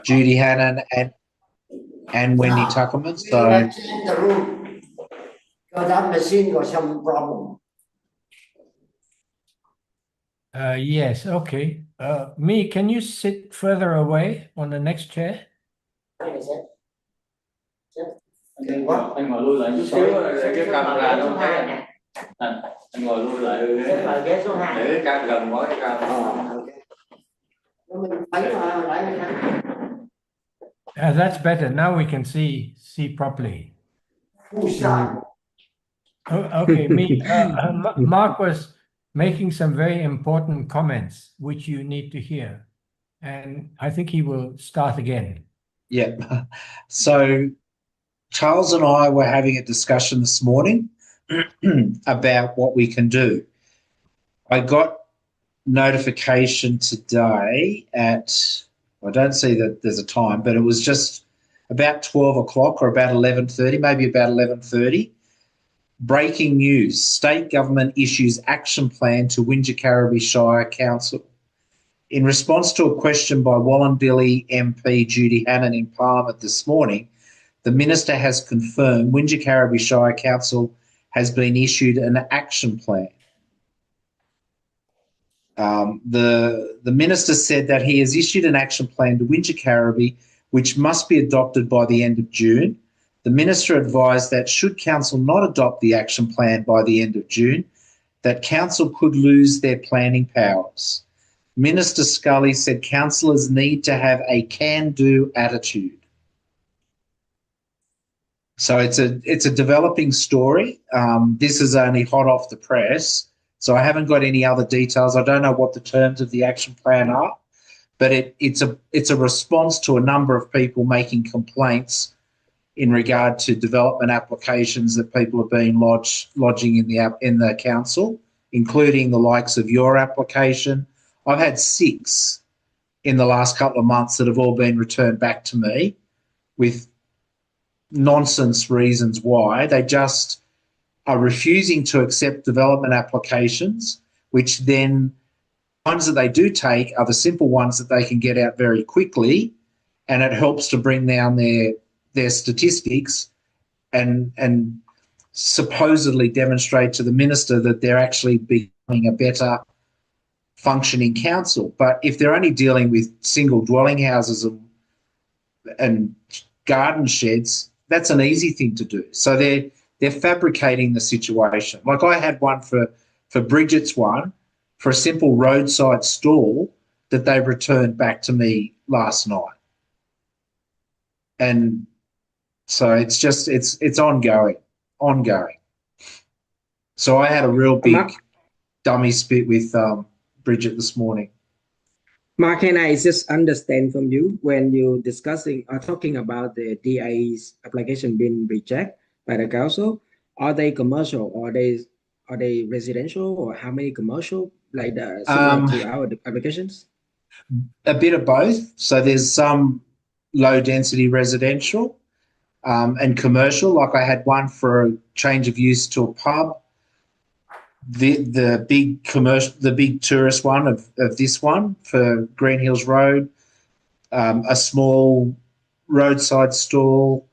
Judy Hannan and Wendy Tuckerman. We So have changed the room because that machine got some problem. Yes, okay. Me, can you sit further away on the next chair? Anh ngồi lui lại chút xíu để cái camera nó thấy nè. Anh ngồi lui lại để cái gần quá cái camera. That's better. Now we can see properly. Okay, Mark was making some very important comments which you need to hear, and I think he will start again. yeah, so Charles and I were having a discussion this morning about what we can do. I got notification today at, I don't see that there's a time, but it was just about 12 o'clock or about 11:30, maybe about 11:30. Breaking news, state government issues action plan to Wingecarribee Shire Council. In response to a question by Wallandilly MP Judy Hannan in Parliament this morning, the Minister has confirmed Wingecarribee Shire Council has been issued an action plan. The Minister said that he has issued an action plan to Wingecarribee which must be adopted by the end of June. The Minister advised that should Council not adopt the action plan by the end of June, that Council could lose their planning powers. Minister Scully said councillors need to have a can-do attitude. So it's a developing story. This is only hot off the press, so I haven't got any other details. I don't know what the terms of the action plan are, but it's a response to a number of people making complaints in regard to development applications that people have been lodging in the council, including the likes of your application. I've had 6 in the last couple of months that have all been returned back to me with nonsense reasons why. They just are refusing to accept development applications, which then ones that they do take are the simple ones that they can get out very quickly, and it helps to bring down their statistics and supposedly demonstrate to the Minister that they're actually becoming a better functioning council. But if they're only dealing with single dwelling houses and garden sheds, that's an easy thing to do. So they're fabricating the situation. Like I had one for Bridget's one, for a simple roadside stall that they returned back to me last night. And so it's just, it's ongoing. So I had a real big dummy spit with Bridget this morning. Mark, can I just understand from you when you discussing or talking about the DA's application being rejected by the council? Are they commercial or are they residential, or how many commercial, like the similar to our applications? A bit of both. So there's some low density residential and commercial. Like I had one for a change of use to a pub. The big commercial, the big tourist one of this one for Green Hills Road, a small roadside stall,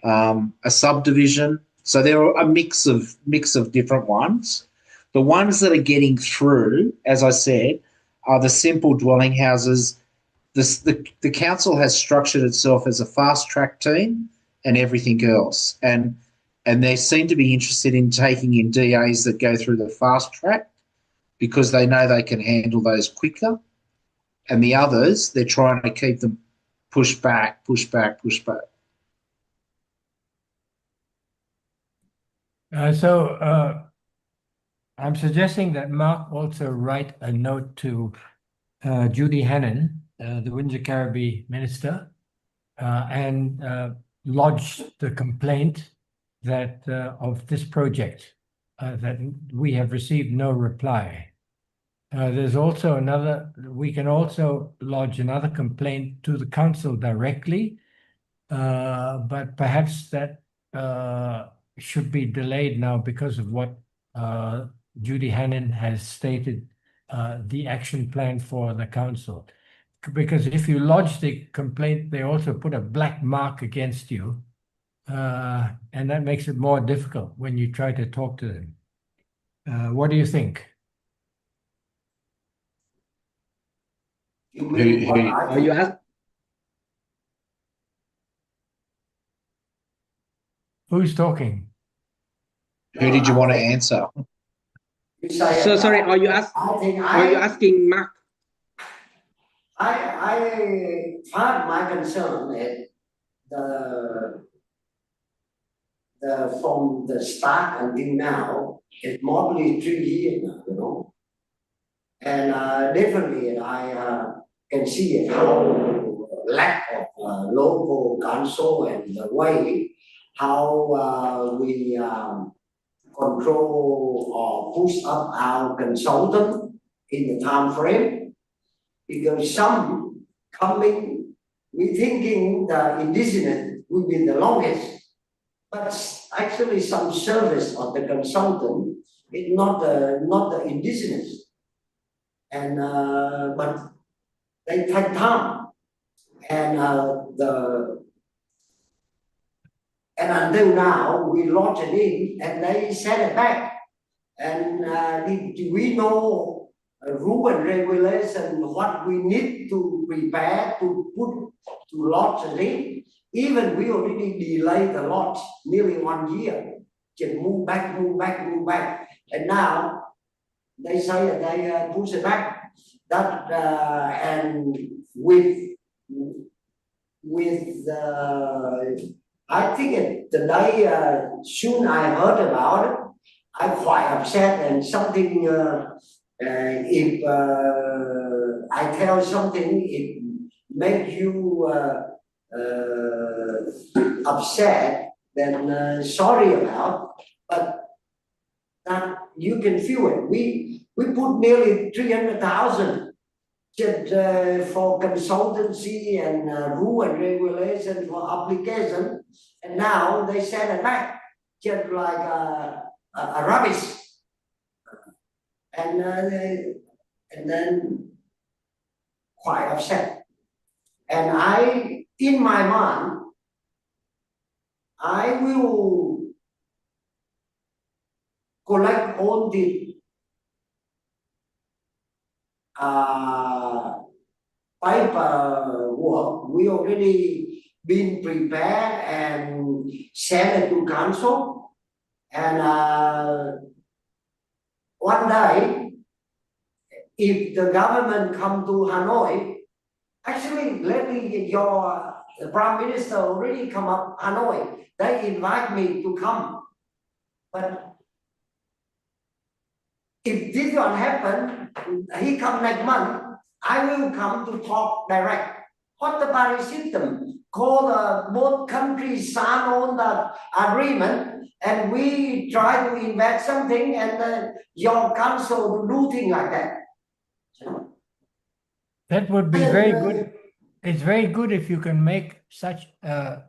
a subdivision. So there are a mix of different ones. The ones that are getting through, as I said, are the simple dwelling houses. The council has structured itself as a fast track team and everything else, and they seem to be interested in taking in DAs that go through the fast track because they know they can handle those quicker. And the others, they're trying to keep them pushed back. So I'm suggesting that Mark also write a note to Judy Hannan, the Wingecarribee Minister, and lodge the complaint that of this project, that we have received no reply. There's also we can also lodge another complaint to the council directly, but perhaps that should be delayed now because of what Judy Hannan has stated, the action plan for the council. because if you lodge the complaint, they also put a black mark against you. And that makes it more difficult when you try to talk to them. What do you think? You mean what I Or you ask, Who's talking? Who did you want to answer? You say so sorry, are you ask, I think are you asking Mark? I part my concern is the from the start until now, it's more than 3 years now, you know. And definitely I can see it how lack of local council and the way how we control or push up our consultant in the time frame, because some coming, we thinking the indigenous will be the longest, but actually some service of the consultant is not the indigenous, and but they take time, and and until now we lodge it in and they send it back, and do we know rule and regulation what we need to prepare to put to lodge it in. Even we already delayed the lodge nearly 1 year, just move back, and now they say that they push it back. That and with I think the day soon I heard about it, I'm quite upset, and something. If I tell something, it makes you upset, then sorry about. But that you can feel it. We put nearly 300,000 just for consultancy and rule and regulation for application, and now they send it back just like a rubbish. And then quite upset. And I, in my mind, I will collect all the paperwork. We already been prepared and sent it to council, and one day, if the government come to Hanoi, actually lately your Prime Minister already come up Hanoi. They invite me to come. But if this don't happen, he come next month, I will come to talk direct. What the Paris system? Call both countries sign on the agreement, and we try to invest something, and your council do things like that. That would be very good. It's very good if you can make such a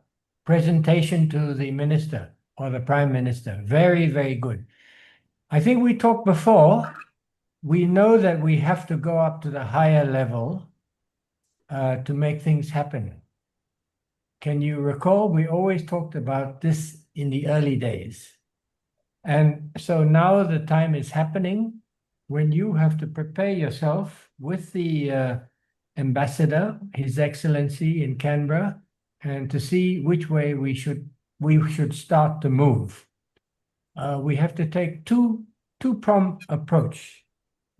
presentation to the minister or the prime minister. Very, very good. I think we talked before. We know that we have to go up to the higher level to make things happen. Can you recall? We always talked about this in the early days. And so now the time is happening when you have to prepare yourself with the ambassador, His Excellency in Canberra, and to see which way we should start to move. We have to take two-pronged approach.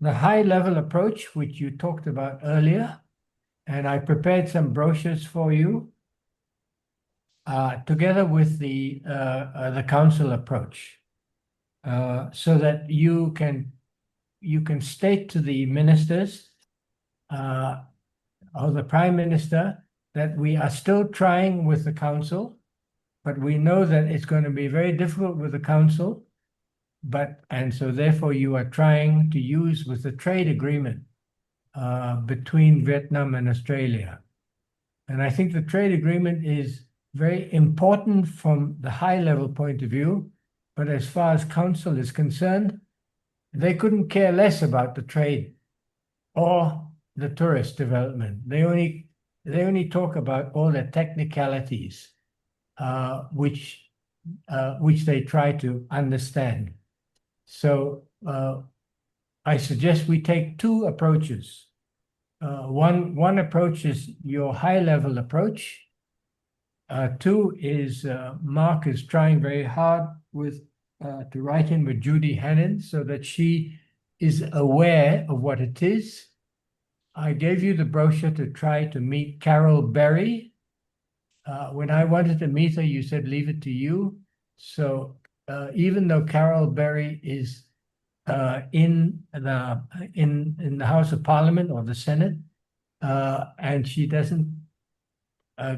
The high-level approach, which you talked about earlier, and I prepared some brochures for you, together with the council approach, so that you can state to the ministers or the prime minister that we are still trying with the council, but we know that it's going to be very difficult with the council, and so therefore you are trying to use with the trade agreement between Vietnam and Australia. And I think the trade agreement is very important from the high level point of view, but as far as council is concerned, they couldn't care less about the trade or the tourist development. They only talk about all the technicalities, which they try to understand. So I suggest we take two approaches. One approach is your high-level approach. Two is Mark is trying very hard to write in with Judy Hannon so that she is aware of what it is. I gave you the brochure to try to meet Carol Berry. When I wanted to meet her, you said leave it to you. So even though Carol Berry is in the House of Parliament or the Senate, and she doesn't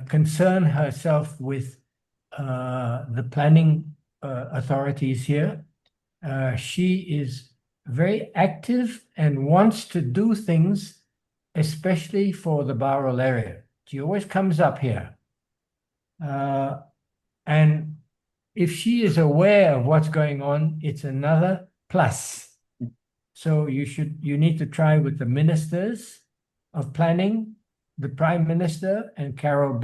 concern herself with the planning authorities here. She is very active and wants to do things, especially for the Bowral area. She always comes up here. And if she is aware of what's going on, it's another plus. So you need to try with the ministers of planning, the Prime Minister, and Carol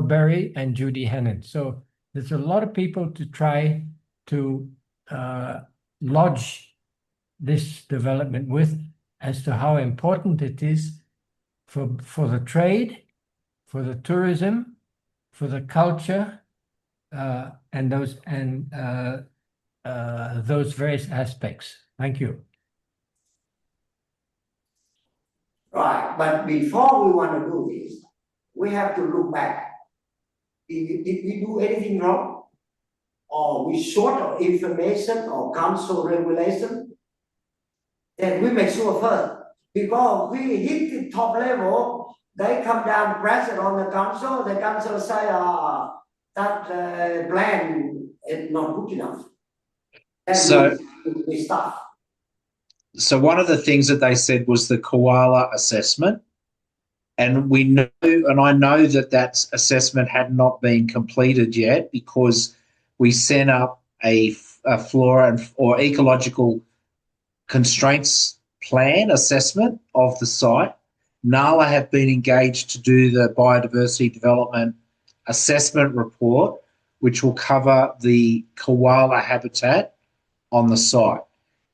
Berry and Judy Hannon. So there's a lot of people to try to lodge this development with, as to how important it is for the trade, for the tourism, for the culture, and those various aspects. Thank you. Right, but before we want to do this, we have to look back. Did we do anything wrong? Or we short of information or council regulation? Then we make sure first. Because we hit the top level, they come down, press it on the council say, that plan is not good enough. And So we stop. So one of the things that they said was the koala assessment, and we know, and I know that assessment had not been completed yet because we sent up a flora or ecological constraints plan assessment of the site. NALA have been engaged to do the biodiversity development assessment report, which will cover the koala habitat on the site.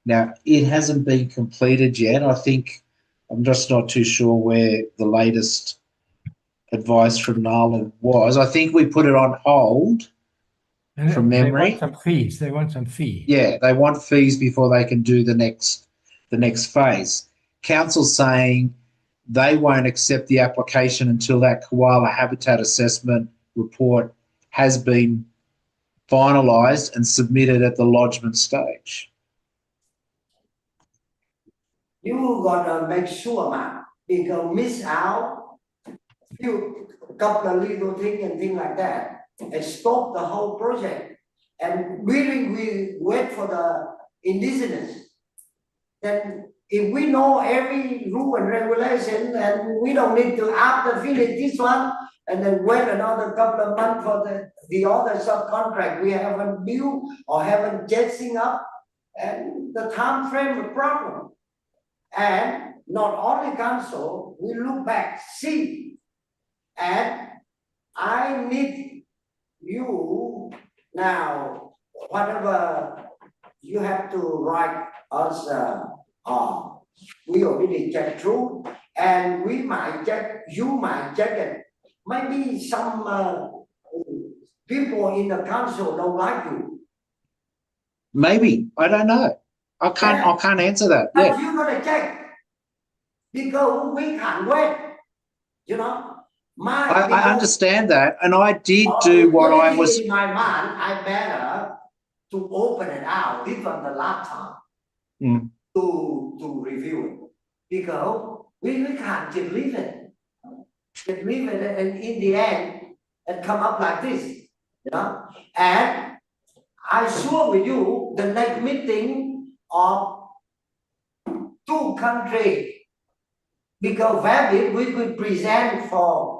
Now, it hasn't been completed yet. I think I'm just not too sure where the latest advice from NALA was. I think we put it on hold from memory. They want some fees. They want some fees. Yeah, they want fees before they can do the next phase. Council's saying they won't accept the application until that koala habitat assessment report has been finalised and submitted at the lodgement stage. You gotta make sure, man, because miss out few couple of little things and things like that, and stop the whole project. And really, we wait for the indigenous. Then, if we know every rule and regulation, and we don't need to add the village this one, and then wait another couple of months for the other subcontract we haven't built or haven't jetting up, and the time frame is problem. And not only council, we look back, see, and I need you now, whatever you have to write us, we already checked through, and we might check, you might check it. Maybe some people in the council don't like you. Maybe, I don't know. I can't answer that. But Yeah. you gotta check, because we can't wait, you know. I understand that, and I did do what I was. In my mind, I better to open it out, this was the last time to review it, because we can't just leave it, and in the end, it come up like this, you know. And I share with you the next meeting of two countries, because Vietnam we could present for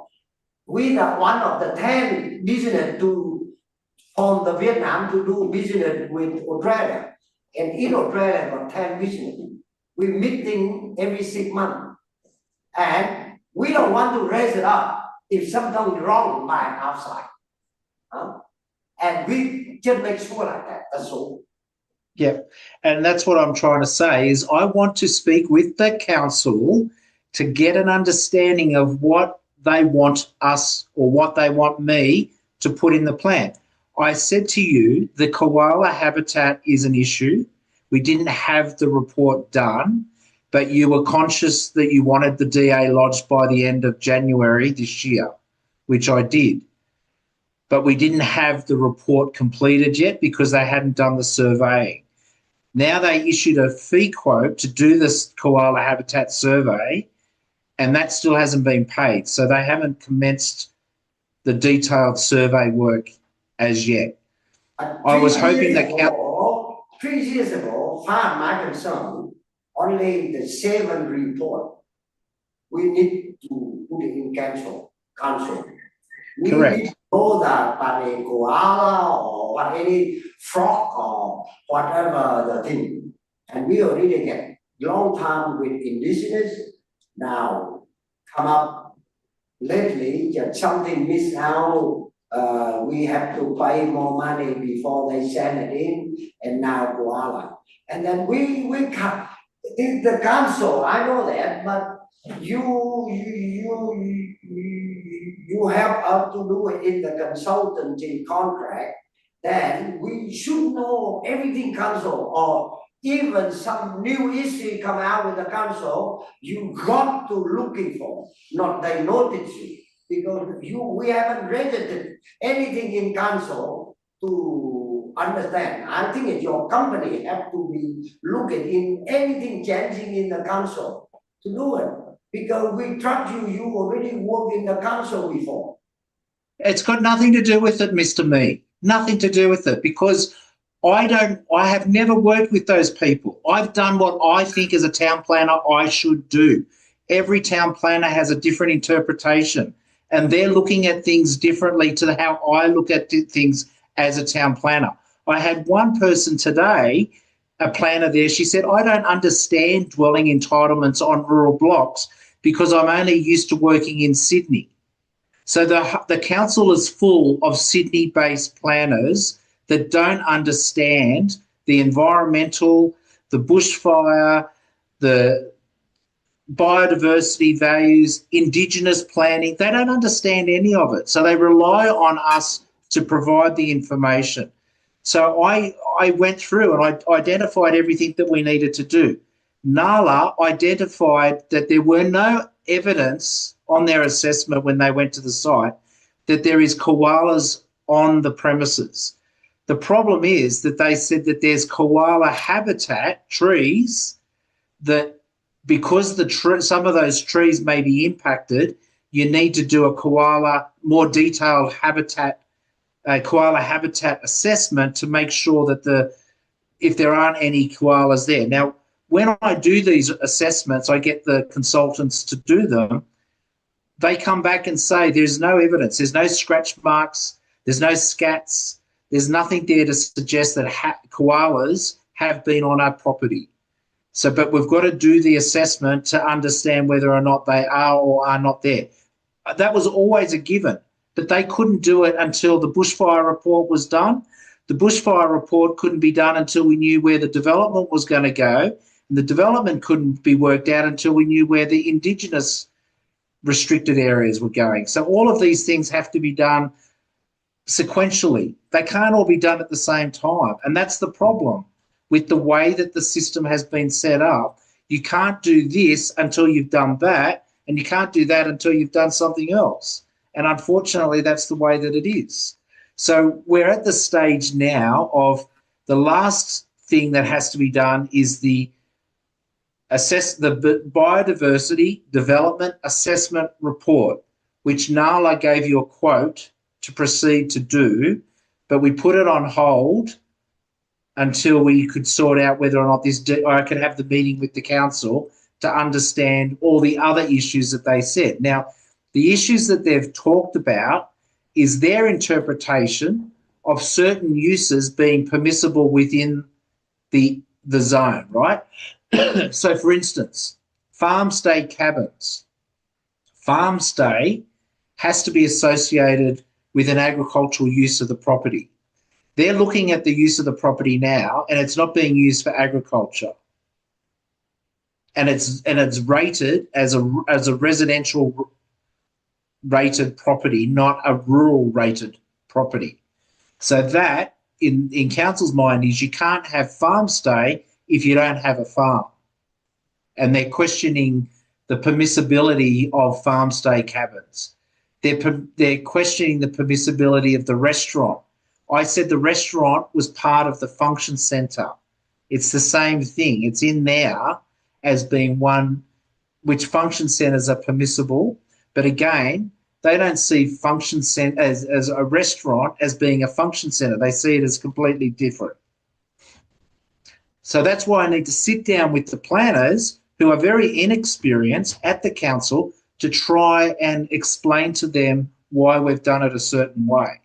we are one of the 10 business to from the Vietnam to do business with Australia, and in Australia got 10 business. we meeting every 6 months. And we don't want to raise it up if something is wrong by outside. And we just make sure like that, that's all. Yeah, and that's what I'm trying to say is I want to speak with the council to get an understanding of what they want us or what they want me to put in the plan. I said to you the koala habitat is an issue. We didn't have the report done, but you were conscious that you wanted the DA lodged by the end of January this year, which I did. But we didn't have the report completed yet because they hadn't done the surveying. Now they issued a fee quote to do this koala habitat survey, and that still hasn't been paid. So they haven't commenced the detailed survey work as yet. I was hoping that 3 years ago, far my concern, only the 7 report we need to put it in council. Correct. We know that by the koala or what any frog or whatever the thing, and we already get long time with indigenous. Now come up lately, just something missed out. We have to pay more money before they send it in, and now koala. And then we come, the council, I know that, but you help us to do it in the consultancy contract, then we should know everything council, or even some new issue come out with the council, you got to looking for, not they notice you. Because we haven't registered anything in council to understand. I think it's your company have to be looking in anything changing in the council to do it. Because we trust you, you already worked in the council before. It's got nothing to do with it, Mr. Me. Nothing to do with it, because I have never worked with those people. I've done what I think as a town planner I should do. Every town planner has a different interpretation, and they're looking at things differently to how I look at things as a town planner. I had one person today, a planner there, she said, I don't understand dwelling entitlements on rural blocks because I'm only used to working in Sydney. So the council is full of Sydney-based planners that don't understand the environmental, the bushfire, the biodiversity values, Indigenous planning. They don't understand any of it. So they rely on us to provide the information. So I went through and I identified everything that we needed to do. NALA identified that there were no evidence on their assessment when they went to the site that there is koalas on the premises. The problem is that they said that there's koala habitat, trees, that because some of those trees may be impacted, you need to do a more detailed koala habitat assessment to make sure that if there aren't any koalas there. Now, when I do these assessments, I get the consultants to do them. They come back and say there's no evidence, there's no scratch marks, there's no scats, there's nothing there to suggest that koalas have been on our property. So, but we've got to do the assessment to understand whether or not they are or are not there. That was always a given, but they couldn't do it until the bushfire report was done. The bushfire report couldn't be done until we knew where the development was going to go, and the development couldn't be worked out until we knew where the Indigenous restricted areas were going. So all of these things have to be done sequentially. They can't all be done at the same time, and that's the problem with the way that the system has been set up. You can't do this until you've done that, and you can't do that until you've done something else. And unfortunately, that's the way that it is. So we're at the stage now of the last thing that has to be done is assess the biodiversity development assessment report, which NALA gave you a quote to proceed to do, but we put it on hold until we could sort out whether or not I could have the meeting with the council to understand all the other issues that they said. Now, the issues that they've talked about is their interpretation of certain uses being permissible within the zone, right? So, for instance, farm stay cabins. Farm stay has to be associated with an agricultural use of the property. They're looking at the use of the property now, and it's not being used for agriculture. And it's rated as a residential rated property, not a rural rated property. So that, in council's mind, is you can't have farm stay if you don't have a farm. And they're questioning the permissibility of farm stay cabins. They're questioning the permissibility of the restaurant. I said the restaurant was part of the function centre. It's the same thing. It's in there as being one which function centres are permissible. But again, they don't see function centre as a restaurant as being a function centre. They see it as completely different. So that's why I need to sit down with the planners who are very inexperienced at the council to try and explain to them why we've done it a certain way.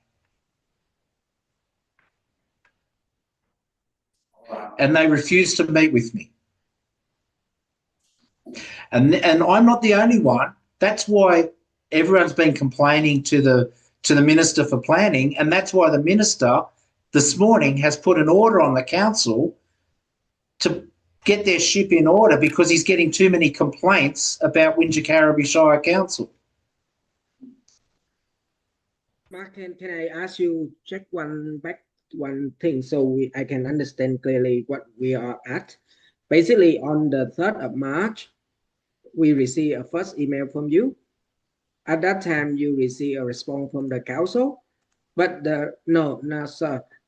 And they refuse to meet with me. And I'm not the only one. That's why everyone's been complaining to the Minister for Planning, and that's why the Minister this morning has put an order on the council to get their ship in order because he's getting too many complaints about Wingecarribee Shire Council. Mark, can I ask you check one thing so I can understand clearly what we are at? Basically, on the 3rd of March, we received a first email from you. At that time, you received a response from the council, but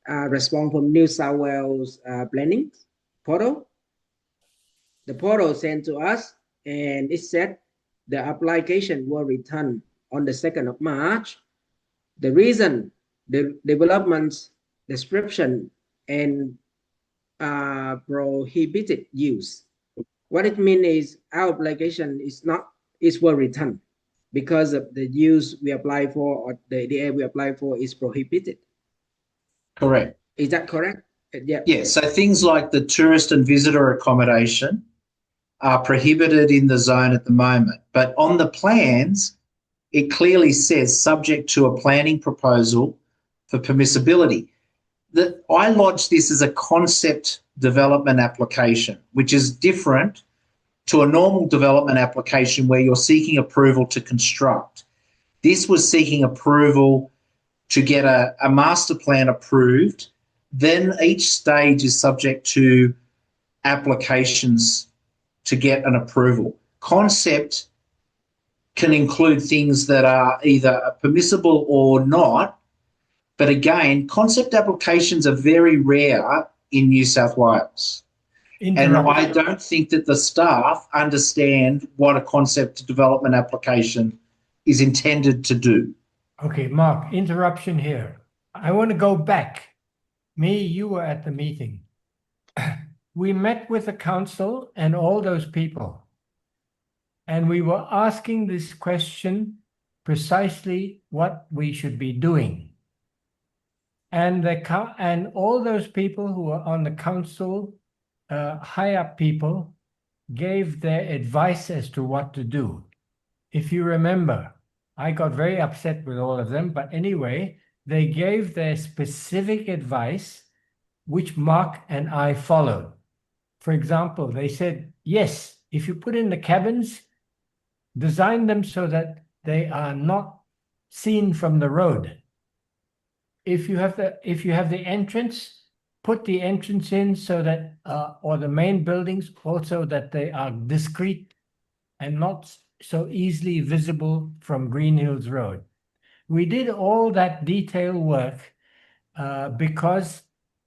response from New South Wales planning portal. The portal sent to us, and it said the application will return on the 2nd of March. The reason, the development's description and prohibited use. What it means is our application will return because of the use we apply for or the area we apply for is prohibited. Correct. Is that correct? Yeah. Yeah, so things like the tourist and visitor accommodation are prohibited in the zone at the moment. But on the plans, it clearly says subject to a planning proposal for permissibility. I lodged this as a concept development application, which is different to a normal development application where you're seeking approval to construct. This was seeking approval to get a master plan approved. Then each stage is subject to applications to get an approval. Concept can include things that are either permissible or not. But again, concept applications are very rare in New South Wales. And I don't think that the staff understand what a concept development application is intended to do. Okay, Mark, interruption here. I want to go back. You were at the meeting. We met with the council and all those people. And we were asking this question precisely what we should be doing. And all those people who were on the council, high up people, gave their advice as to what to do. If you remember, I got very upset with all of them, but anyway, they gave their specific advice, which Mark and I followed. For example, they said, yes, if you put in the cabins, design them so that they are not seen from the road. If you have the entrance, put the entrance in so that, or the main buildings also that they are discreet and not so easily visible from Green Hills Road. We did all that detail work because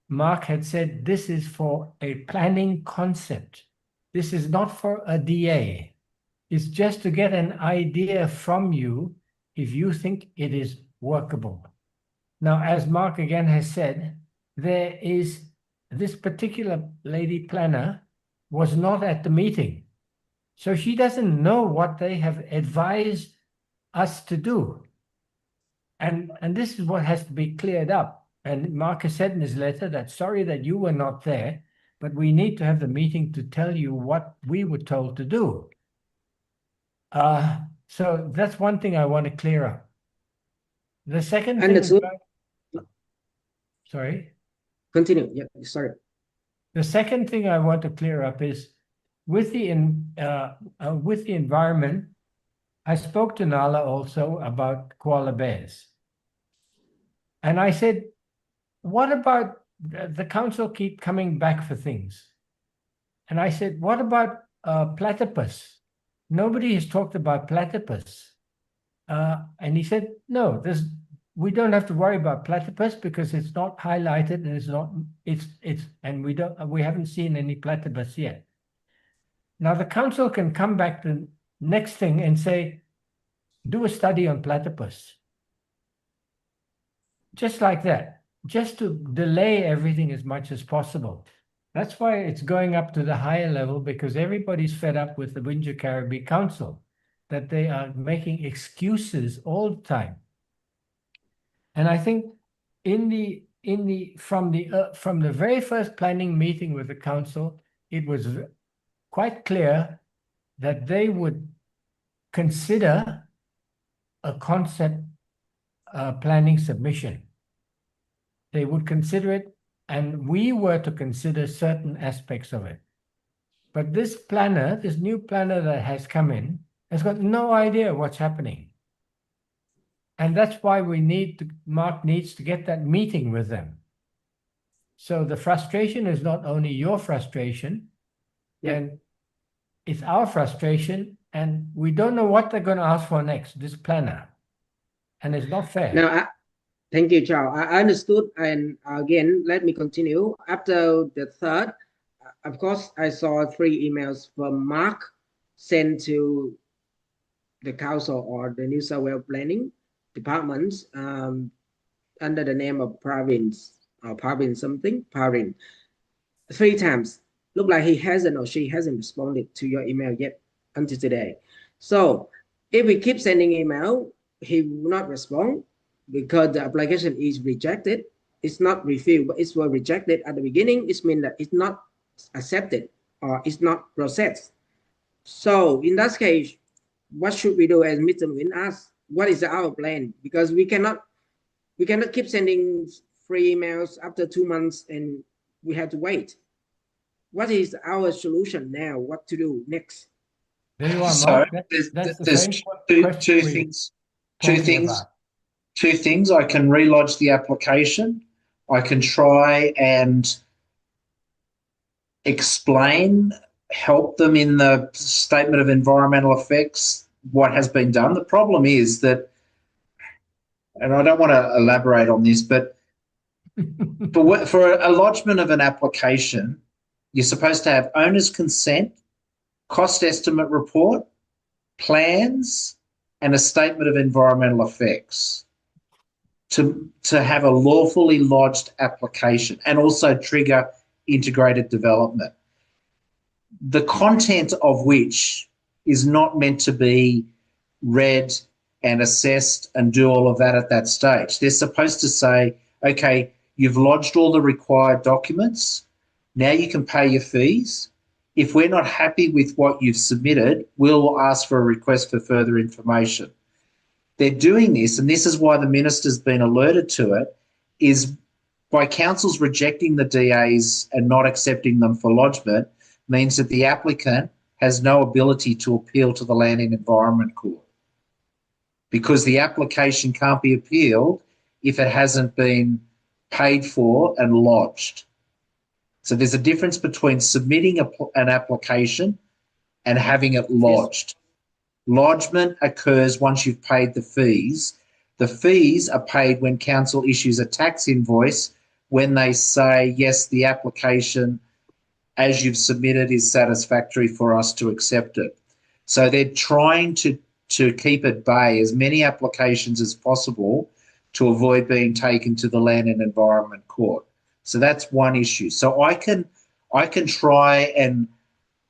Mark had said this is for a planning concept. This is not for a DA. It's just to get an idea from you if you think it is workable. Now, as Mark again has said, there is this particular lady planner was not at the meeting. So she doesn't know what they have advised us to do. And this is what has to be cleared up. And Mark has said in his letter that sorry that you were not there, but we need to have the meeting to tell you what we were told to do. So that's one thing I want to clear up. The second thing, Understood. sorry. Continue. Yeah, sorry. The second thing I want to clear up is with the environment. I spoke to Nala also about koala bears, and I said, "What about the council keep coming back for things?" And I said, "What about platypus? Nobody has talked about platypus." And he said, "No, we don't have to worry about platypus because it's not highlighted and we haven't seen any platypus yet." Now the council can come back to next thing and say, do a study on platypus. Just like that, just to delay everything as much as possible. That's why it's going up to the higher level, because everybody's fed up with the Windsor Caribbean Council, that they are making excuses all the time. And I think from the very first planning meeting with the council, it was quite clear that they would consider a concept planning submission. They would consider it, and we were to consider certain aspects of it. But this new planner that has come in, has got no idea what's happening. And that's why Mark needs to get that meeting with them. So the frustration is not only your frustration, and it's our frustration, and we don't know what they're going to ask for next, this planner. And it's not fair. Now, thank you, Charles. I understood. And again, let me continue. After the third, of course, I saw 3 emails from Mark sent to the council or the New South Wales Planning Departments under the name of Pravin or Pravin something, Pravin. 3 times. Look like he hasn't or she hasn't responded to your email yet until today. So if we keep sending email, he will not respond because the application is rejected. It's not refused, but it's rejected at the beginning. It means that it's not accepted or it's not processed. So in that case, what should we do as Mr. Nguyen asked? What is our plan? Because we cannot keep sending free emails after 2 months and we have to wait. What is our solution now? What to do next? There you are, So Mark. there's That's two things. Two things. I can relodge the application. I can try and help them in the statement of environmental effects, what has been done. The problem is that, and I don't want to elaborate on this, but for a lodgement of an application, you're supposed to have owner's consent, cost estimate report, plans, and a statement of environmental effects to have a lawfully lodged application and also trigger integrated development. The content of which is not meant to be read and assessed and do all of that at that stage. They're supposed to say, okay, you've lodged all the required documents. Now you can pay your fees. If we're not happy with what you've submitted, we'll ask for a request for further information. They're doing this, and this is why the minister's been alerted to it, is by councils rejecting the DAs and not accepting them for lodgement means that the applicant has no ability to appeal to the Land and Environment Court, because the application can't be appealed if it hasn't been paid for and lodged. So there's a difference between submitting an application and having it lodged. Yes. Lodgement occurs once you've paid the fees. The fees are paid when council issues a tax invoice, when they say, yes, the application as you've submitted is satisfactory for us to accept it. So they're trying to keep at bay as many applications as possible to avoid being taken to the Land and Environment Court. So that's one issue. So I can try and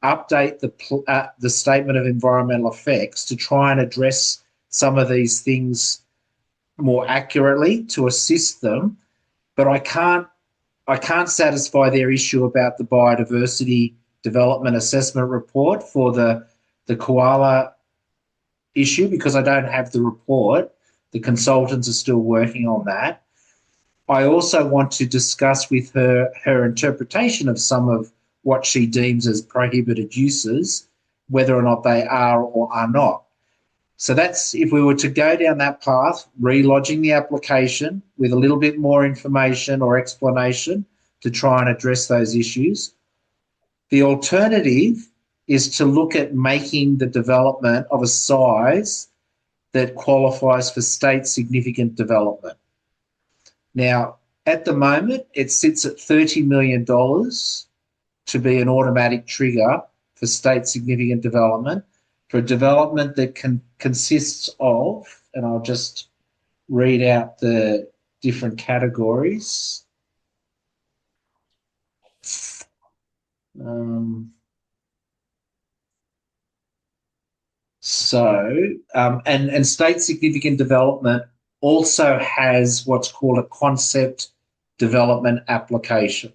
update the statement of environmental effects to try and address some of these things more accurately to assist them, but I can't I can't satisfy their issue about the biodiversity development assessment report for the koala issue because I don't have the report. The consultants are still working on that. I also want to discuss with her interpretation of some of what she deems as prohibited uses, whether or not they are or are not. So that's, if we were to go down that path, relodging the application with a little bit more information or explanation to try and address those issues. The alternative is to look at making the development of a size that qualifies for state significant development. Now, at the moment, it sits at $30 million to be an automatic trigger for state significant development, for a development that consists of, and I'll just read out the different categories. And state significant development also has what's called a concept development application,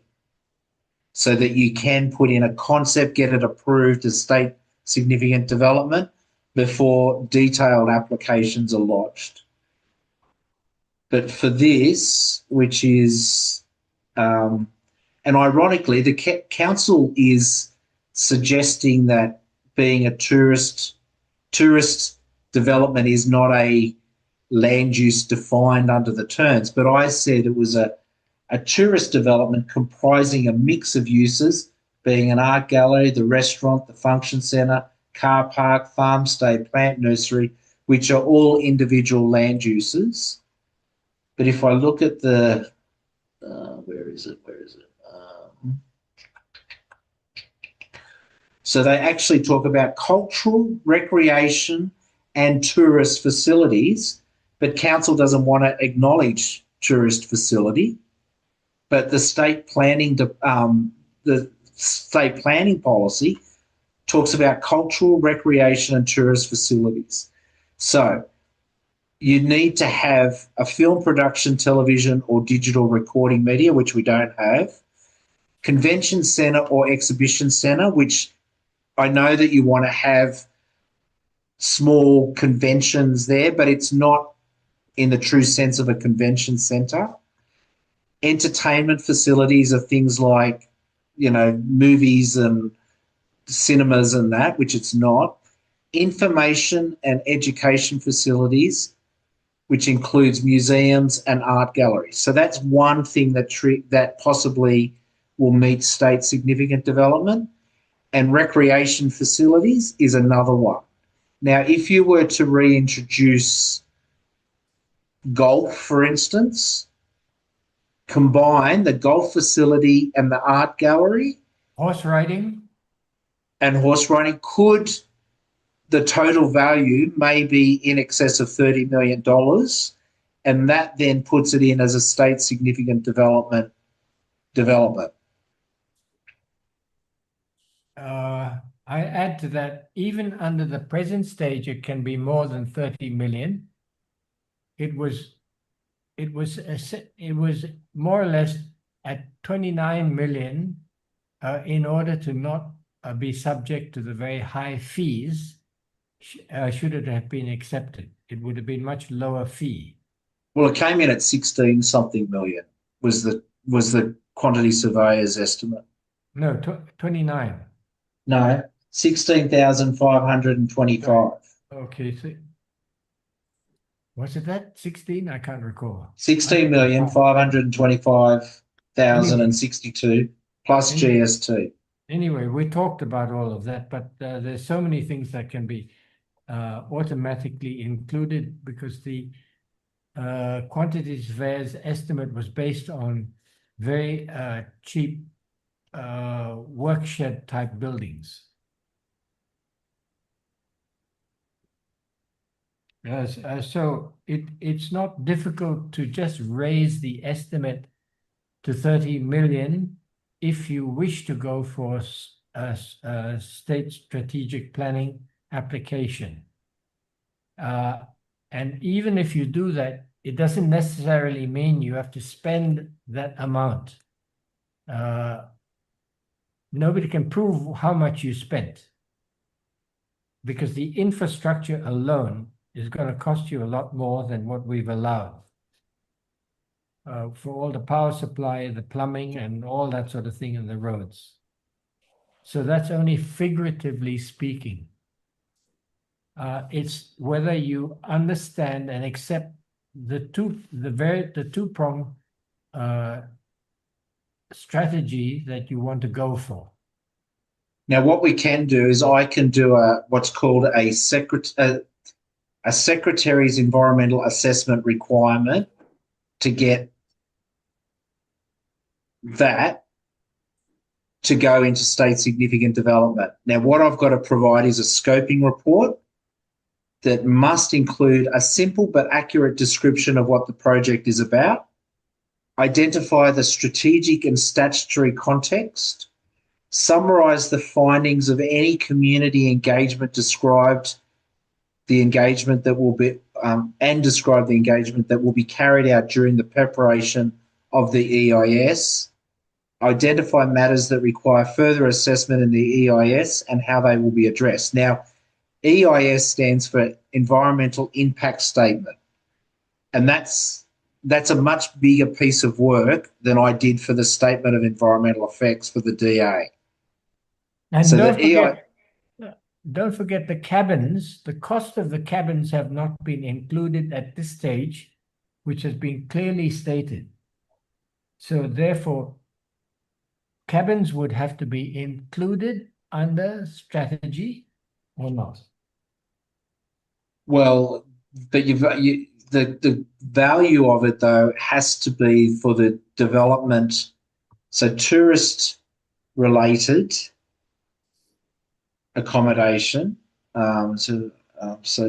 so that you can put in a concept, get it approved as state significant development before detailed applications are lodged. But for this, which is, and ironically, the council is suggesting that being a tourist development is not a land use defined under the terms, but I said it was a tourist development comprising a mix of uses, being an art gallery, the restaurant, the function centre, car park, farm stay, plant nursery, which are all individual land uses. But if I look at the, where is it? So they actually talk about cultural, recreation and tourist facilities, but council doesn't want to acknowledge tourist facility. But the state planning policy talks about cultural, recreation and tourist facilities. So you need to have a film production, television or digital recording media, which we don't have, convention centre or exhibition centre, which I know that you want to have small conventions there, but it's not in the true sense of a convention centre. Entertainment facilities are things like, movies and cinemas and that, which it's not. Information and education facilities, which includes museums and art galleries. So that's one thing that possibly will meet state significant development. And recreation facilities is another one. Now, if you were to reintroduce golf, for instance, combine the golf facility and the art gallery. Horse riding? And horse riding, could the total value may be in excess of $30 million, and that then puts it in as a state significant development. I add to that, even under the present stage, it can be more than 30 million. It was more or less at 29 million in order to not be subject to the very high fees. Should it have been accepted, it would have been much lower fee. Well, it came in at 16 something million was the quantity surveyor's estimate. No, 29. No, 16,525. Okay, so was it that 16? I can't recall. 16,525,062 plus GST. Anyway, we talked about all of that, but there's so many things that can be automatically included because the quantity surveyor's estimate was based on very cheap workshed type buildings. So it's not difficult to just raise the estimate to 30 million if you wish to go for a state strategic planning application. And even if you do that, it doesn't necessarily mean you have to spend that amount. nobody can prove how much you spent, because the infrastructure alone is going to cost you a lot more than what we've allowed. For all the power supply, the plumbing, and all that sort of thing in the roads. So that's only figuratively speaking. It's whether you understand and accept the two-prong strategy that you want to go for. Now, what we can do is I can do what's called a secretary's environmental assessment requirement to get that to go into state significant development. Now, what I've got to provide is a scoping report that must include a simple but accurate description of what the project is about, identify the strategic and statutory context, summarise the findings of any community engagement, described the engagement that will be and describe the engagement that will be carried out during the preparation of the EIS, identify matters that require further assessment in the EIS and how they will be addressed. Now, EIS stands for Environmental Impact Statement, and that's a much bigger piece of work than I did for the Statement of Environmental Effects for the DA. And so don't forget the cabins. The cost of the cabins have not been included at this stage, which has been clearly stated. So therefore, cabins would have to be included under strategy or not? Well, but the value of it, though, has to be for the development, so tourist-related accommodation, so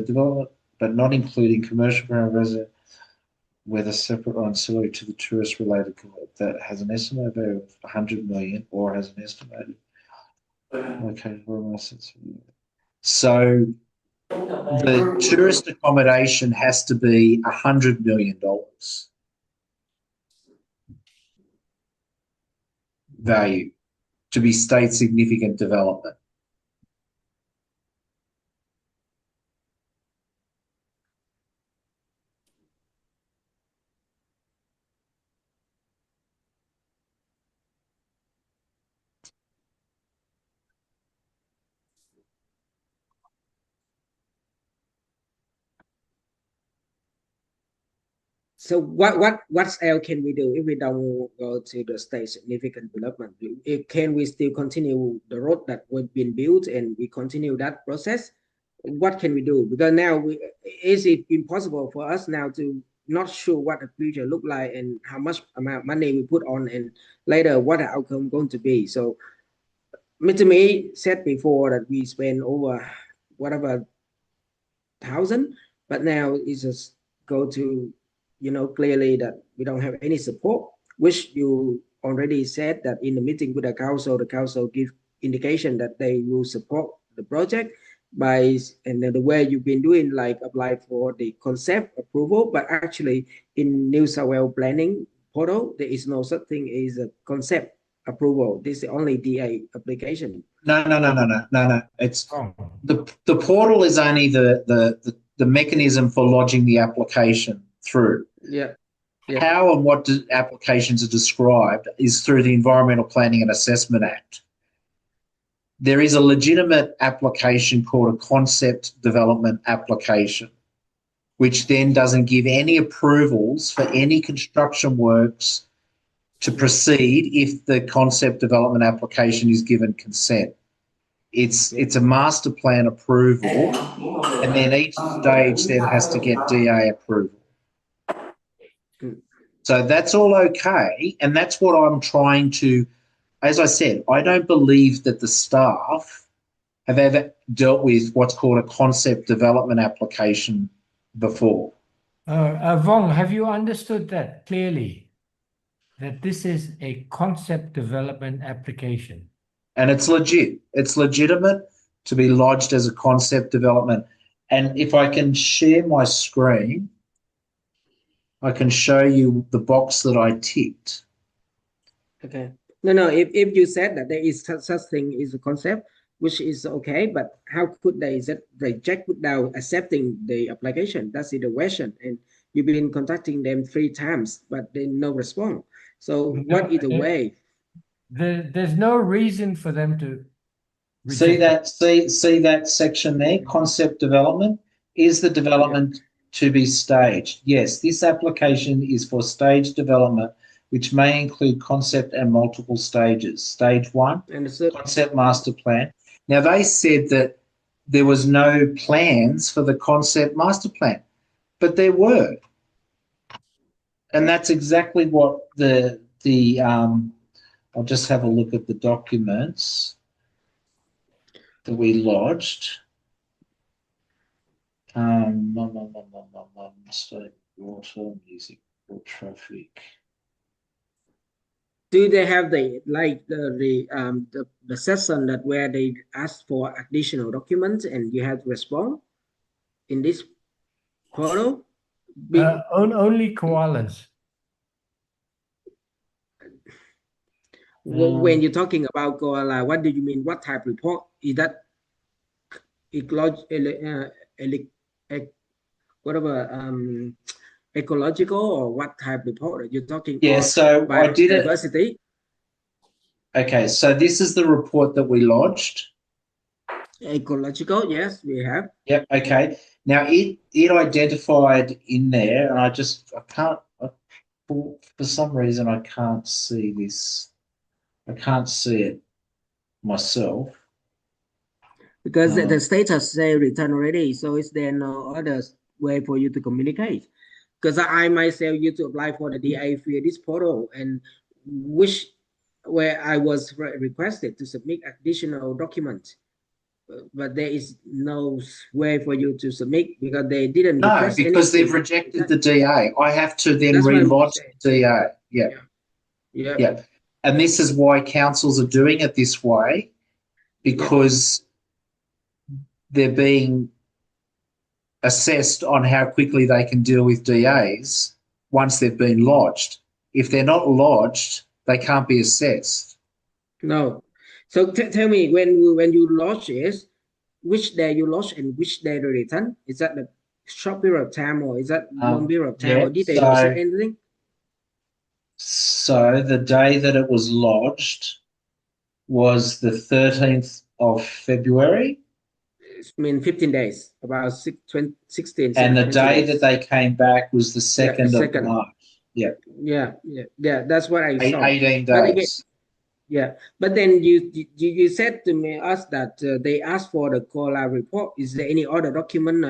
development, but not including commercial and resident, whether separate or ancillary to the tourist-related that has an estimated value of 100 million or has an estimated. Okay, so the tourist accommodation has to be $100 million value to be state significant development. So what else can we do if we don't go to the state significant development? Can we still continue the road that we've been built and we continue that process? What can we do? Because now is it impossible for us now to not sure what the future look like and how much amount of money we put on and later what the outcome going to be. So Mr. Mee said before that we spend over whatever 1,000, but now it's just go to, you know, clearly that we don't have any support, which you already said that in the meeting with the council give indication that they will support the project by, and then the way you've been doing, like apply for the concept approval, but actually in New South Wales planning portal, there is no such thing as a concept approval. This is only DA application. No. It's the portal is only the mechanism for lodging the application through. Yeah. How and what applications are described is through the Environmental Planning and Assessment Act. There is a legitimate application called a concept development application, which then doesn't give any approvals for any construction works to proceed if the concept development application is given consent. It's a master plan approval, and then each stage then has to get DA approval. So that's all okay, and that's what I'm trying to, as I said, I don't believe that the staff have ever dealt with what's called a concept development application before. Vong, have you understood that clearly? That this is a concept development application? And it's legit. It's legitimate to be lodged as a concept development. And if I can share my screen, I can show you the box that I ticked. Okay. No. If you said that there is such thing is a concept, which is okay, but how could they reject without accepting the application? That's the question. And you've been contacting them 3 times, but they no response. So what is the way? There's no reason for them to See reject it. see that section there, concept development. Is the development to be staged? Yes, this application is for stage development, which may include concept and multiple stages. Stage 1, Understood. concept master plan. Now, they said that there was no plans for the concept master plan, but there were. And that's exactly what I'll just have a look at the documents that we lodged. State water, music, or traffic. Do they have the session that where they ask for additional documents and you have to respond in this portal? Only koalas. When you're talking about koala, what do you mean? What type of report is that? Ecological or what type of report are you talking? Yeah, so I did it. Diversity. Okay, so this is the report that we lodged. Ecological, yes, we have. Yep. Okay. Now it identified in there, and I can't. For some reason, I can't see this. I can't see it myself. Because the status say return already, so is there no other way for you to communicate? Because I myself used to apply for the DA via this portal, and where I was requested to submit additional documents, but there is no way for you to submit because they didn't. No, because they've rejected the DA. I have to then relodge the DA. Yeah. And this is why councils are doing it this way, because they're being assessed on how quickly they can deal with DAs once they've been lodged. If they're not lodged, they can't be assessed. No. So tell me, when you lodge is, which day you lodge and which day they return? Is that the short period of time or is that long period of time? Or did they receive anything? So the day that it was lodged was the 13th of February. I mean, 15 days, about 16. And the day that they came back was the 2nd of March. Yeah. Yeah. That's what I saw. 18 days. But then you said to us that they asked for the koala report. Is there any other document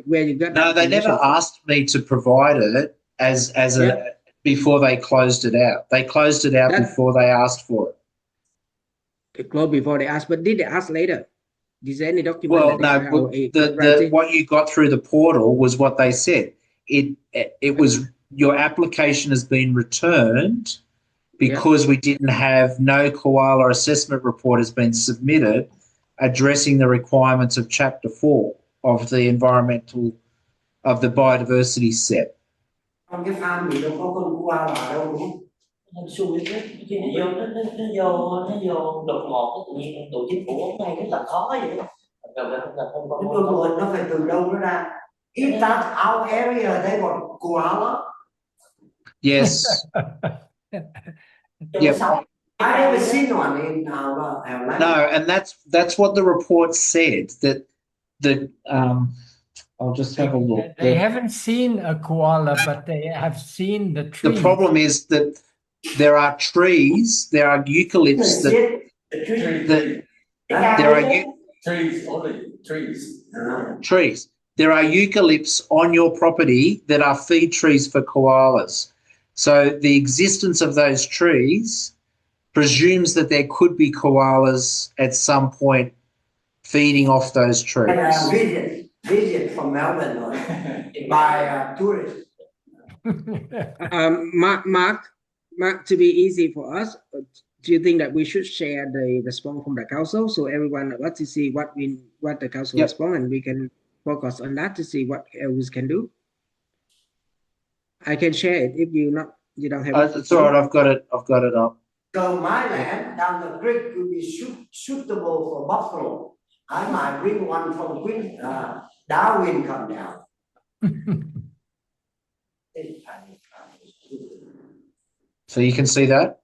where you got? No, they never asked me to provide it before they closed it out. They closed it out before they asked for it. They closed before they asked, but did they ask later? Is there any document? Well, no. What you got through the portal was what they said. It was your application has been returned because we didn't have no koala assessment report has been submitted addressing the requirements of Chapter 4 of the biodiversity set. Trong cái farm thì đâu có con koala ở đâu đúng không? Hên xui chứ, nó vô đột ngột tự nhiên tụi chính phủ hôm nay rất là khó vậy đó. Nó phải từ đâu nó ra? If that's our area, they want koala. Yes. Yep. I never seen one in our land. No, and that's what the report said. That I'll just have a look. They haven't seen a koala, but they have seen the trees. The problem is that there are trees, there are eucalypts trees. There are eucalypts on your property that are feed trees for koalas. So the existence of those trees presumes that there could be koalas at some point feeding off those trees. Visit from Melbourne by tourists. Mark, to be easy for us, do you think that we should share the response from the council so everyone wants to see what the council response and we can focus on that to see what else can do? I can share it if you don't have. It's all right. I've got it up. So my land down the creek could be suitable for buffalo. I might bring one from Darwin come down. So you can see that.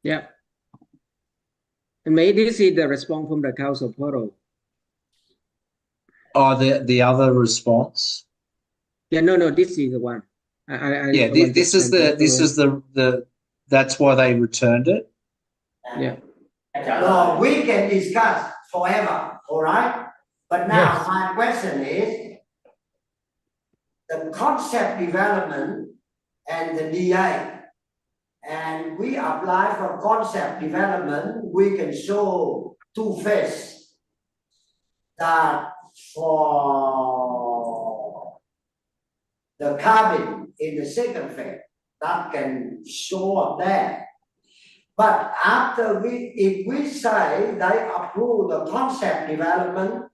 Yeah. And maybe this is the response from the council portal. Oh, the other response. Yeah, no, this is the one. Yeah, this is the that's why they returned it. Yeah. No, we can discuss forever, all right? But now Yes. my question is, the concept development and the DA, and we apply for concept development, we can show two phases that for the cabin in the second phase, that can show up there. But after if we say they approve the concept development,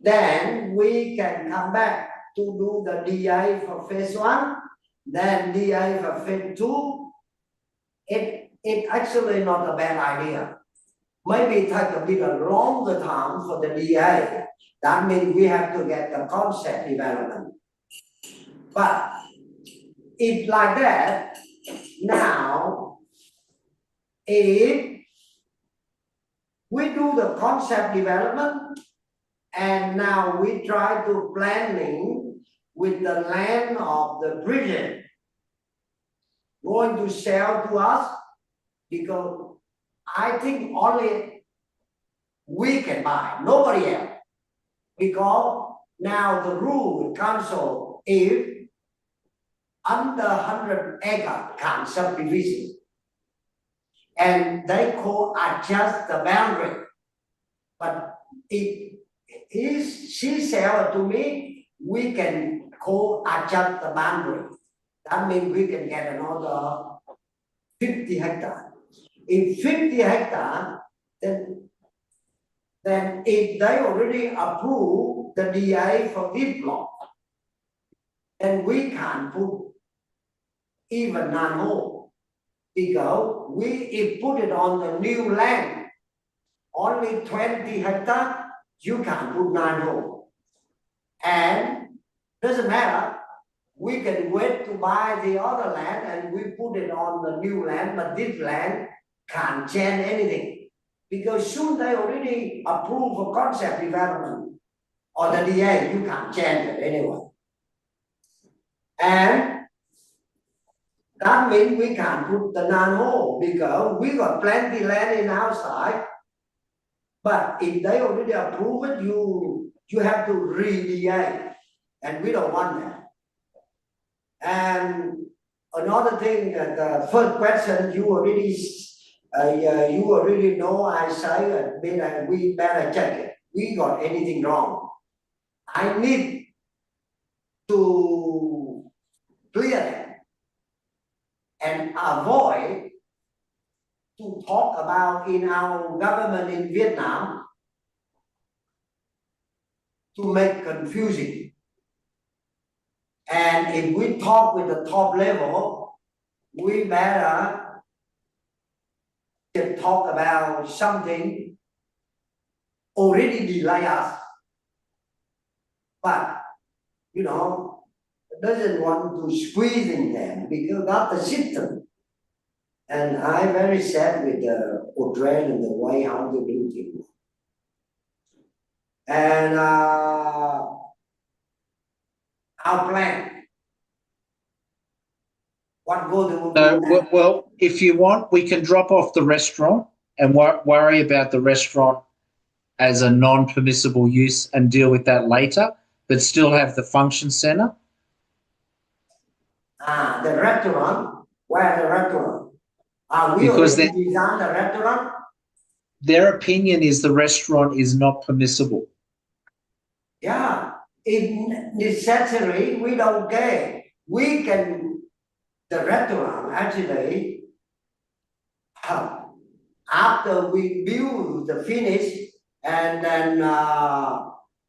then we can come back to do the DA for phase 1, then DA for phase 2. It actually not a bad idea. Maybe take a bit longer time for the DA. That means we have to get the concept development. But if like that, now, if we do the concept development and now we try to planning with the land of the British going to sell to us, because I think only we can buy, nobody else. Because now the rule with council is under 100 acre can subdivision. And they call adjust the boundary. But if she sell to me, we can call adjust the boundary. That means we can get another 50 hectares. In 50 hectares, then if they already approve the DA for this block, then we can put even 9 more. Because if put it on the new land, only 20 hectares, you can put 9 more. And doesn't matter, we can wait to buy the other land and we put it on the new land, but this land can't change anything. Because soon they already approve for concept development or the DA, you can't change it anyway. And that means we can put the 9 hole because we got plenty land in outside. But if they already approve it, you have to re-DA. And we don't want that. And another thing, the first question you already know, I say, we better check it. We got anything wrong. I need to clear that and avoid to talk about in our government in Vietnam to make confusing. And if we talk with the top level, we better talk about something already delay us. But, doesn't want to squeeze in them because that's the system. And I'm very sad with the Audrey and the way how they do things. And our plan. What go to well, if you want, we can drop off the restaurant and worry about the restaurant as a non-permissible use and deal with that later, but still have the function center. The restaurant? Where the restaurant? We Because already designed the restaurant? Their opinion is the restaurant is not permissible. Yeah, if necessary, we don't care. We can, the restaurant actually, after we build the finish, and then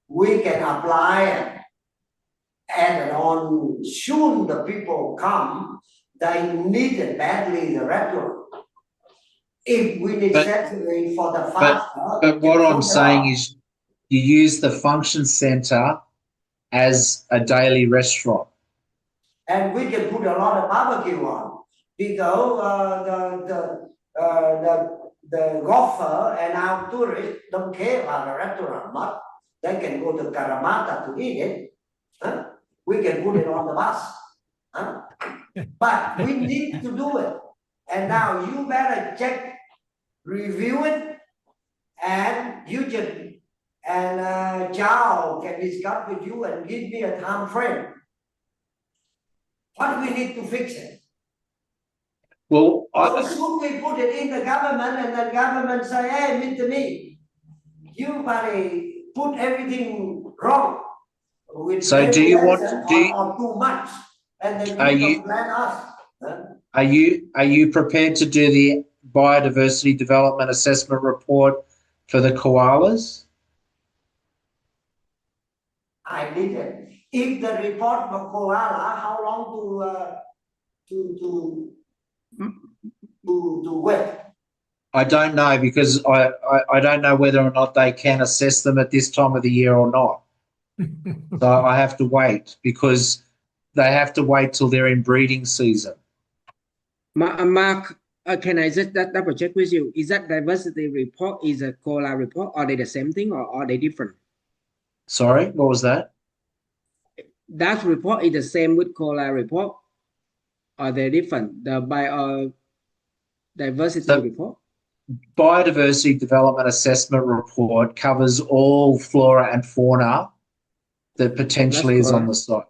we can apply it. And on soon the people come, they need it badly the restaurant. if we need But- settling for the but- faster. But what you I'm put it saying on. is you use the function center as a daily restaurant. And we can put a lot of barbecue on because the golfer and our tourists don't care about the restaurant much. They can go to Karamata to eat it. Huh? We can put it on the bus. Huh? But we need to do it. And now you better check, review it, and you can, and Chao can discuss with you and give me a time frame. What we need to fix it. Well, So soon we put it in the government and the government say, hey, Mr. Me, you buddy put everything wrong. With So do you want- regulation or too much, and then Are you you- complain us. Huh? are you prepared to do the biodiversity development assessment report for the koalas? I need it. If the report for koala, how long to wait? I don't know because I don't know whether or not they can assess them at this time of the year or not. So I have to wait because they have to wait till they're in breeding season. Mark, can I just double check with you? Is that diversity report is a koala report? Are they the same thing or are they different? Sorry, what was that? That report is the same with koala report? Are they different? The biodiversity So- report? Biodiversity development assessment report covers all flora and fauna that potentially is on the site.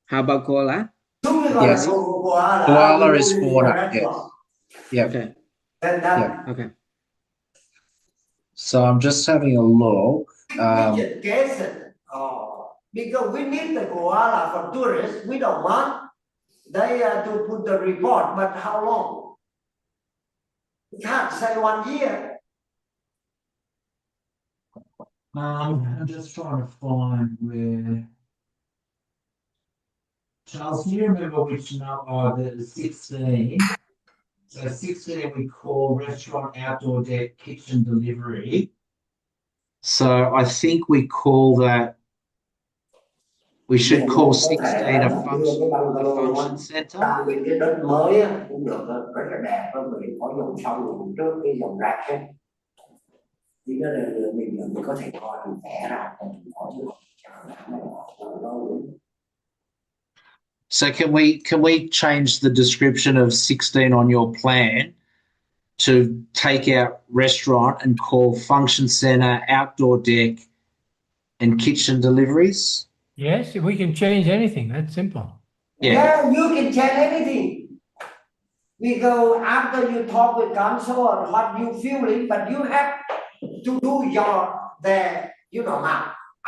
How about koala? Soon we're gonna Yes. go for koala. Koala we is put it in fauna, the restaurant. Yeah. Okay, And then okay. So I'm just having a look. we just guess it. Because we need the koala for tourists. We don't want they to put the report, but how long? We can't say 1 year. I'm just trying to find where. Charles, do you remember which number? The 16. So 16 we call restaurant, outdoor deck, kitchen delivery. So I think we call that. We should call 16 a function center. Tạo những cái đất mới á, cũng được rất là đẹp, vì có dòng sông dòng trước cái dòng rạch ấy. Thì nó là mình có thể coi mình vẽ ra mình có chứ. So can we change the description of 16 on your plan to take out restaurant and call function center, outdoor deck, and kitchen deliveries? Yes, we can change anything. That's simple. Yeah, you can tell anything. We go after you talk with council on what you feeling, but you have to do now.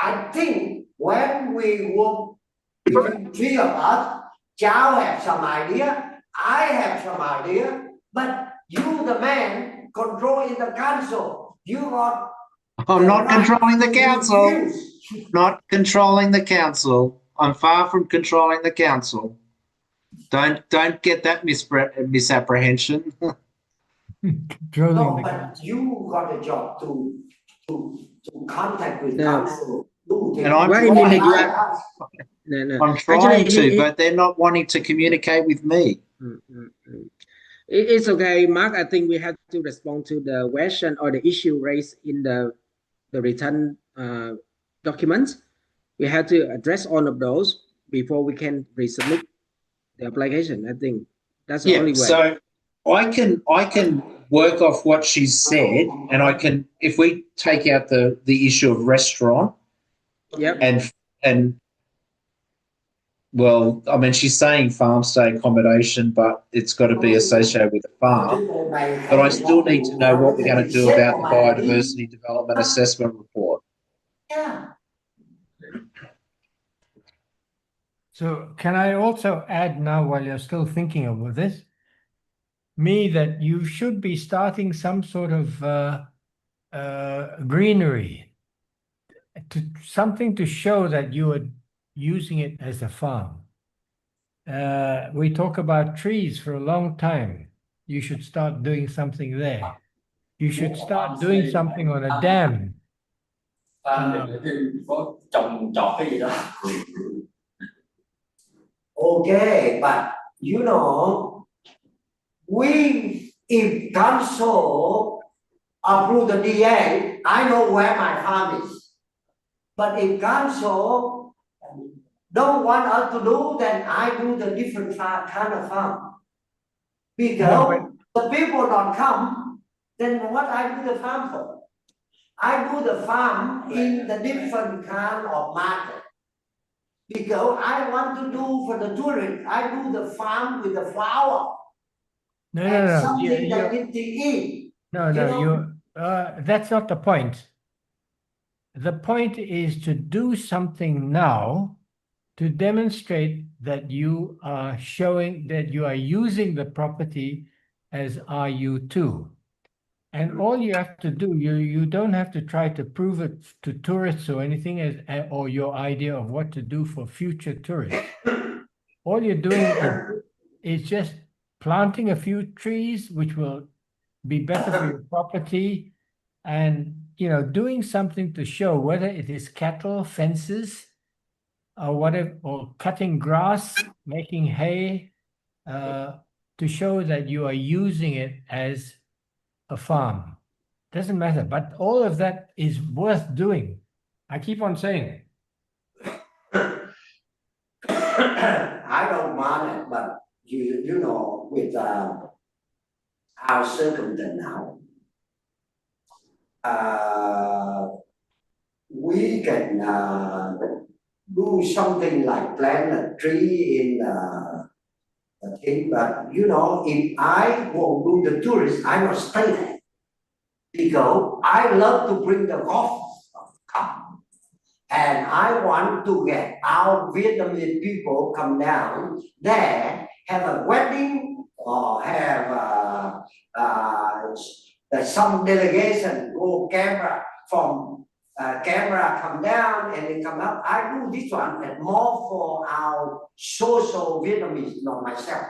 I think when we work between three of us, Chao have some idea, I have some idea, but you, the man, controlling the council. You got. I'm not controlling the council. Refuse. Not controlling the council. I'm far from controlling the council. Don't get that misapprehension. Controlling No, the but council. you got a job to contact with No. council. And I'm Why trying you to, No. I'm trying Actually, to, but they're not wanting to communicate with me. It's okay, Mark. I think we have to respond to the question or the issue raised in the written documents. We have to address all of those before we can resubmit the application. I think that's the only way. So I can work off what she's said, and I can, if we take out the issue of restaurant Yep. and well, I mean, she's saying farm stay accommodation, but it's got to be associated with a farm. But I still need to know what we're going to do about the biodiversity development assessment report. Yeah. So can I also add now, while you're still thinking of this, that you should be starting some sort of greenery, something to show that you are using it as a farm. We talk about trees for a long time. you should start doing something there. You should start doing something on a dam. Có trồng trọt cái gì đó. Okay, but you know, if council approve the DA, I know where my farm is. But if council don't want us to do, then I do the different kind of farm. Because the people don't come, then what I do the farm for? I do the farm in the different kind of market. Because I want to do for the tourists, I do the farm with the flower. No. Something that need to eat. That's not the point. The point is to do something now to demonstrate that you are showing that you are using the property as RU2. And all you have to do, you don't have to try to prove it to tourists or anything or your idea of what to do for future tourists. All you're doing is just planting a few trees, which will be better for your property, and doing something to show whether it is cattle, fences, or whatever, or cutting grass, making hay, to show that you are using it as a farm. Doesn't matter, but all of that is worth doing. I keep on saying it. I don't mind it, but you know, with our circumstance now, we can do something like plant a tree in the thing, but if I won't do the tourists, I will stay there. Because I love to bring the golfers come. And I want to get our Vietnamese people come down there, have a wedding, or have some delegation go camera from camera come down and they come up. I do this one and more for our social Vietnamese, not myself.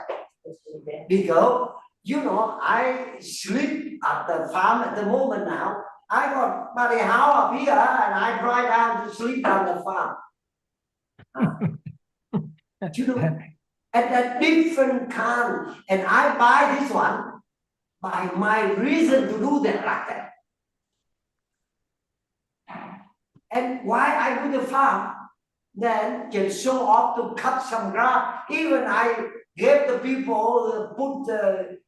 Because I sleep at the farm at the moment now. I got my house up here and I drive down to sleep on the farm. At a different kind. And I buy this one by my reason to do that like that. And why I do the farm, then can show off to cut some grass. Even I gave the people put the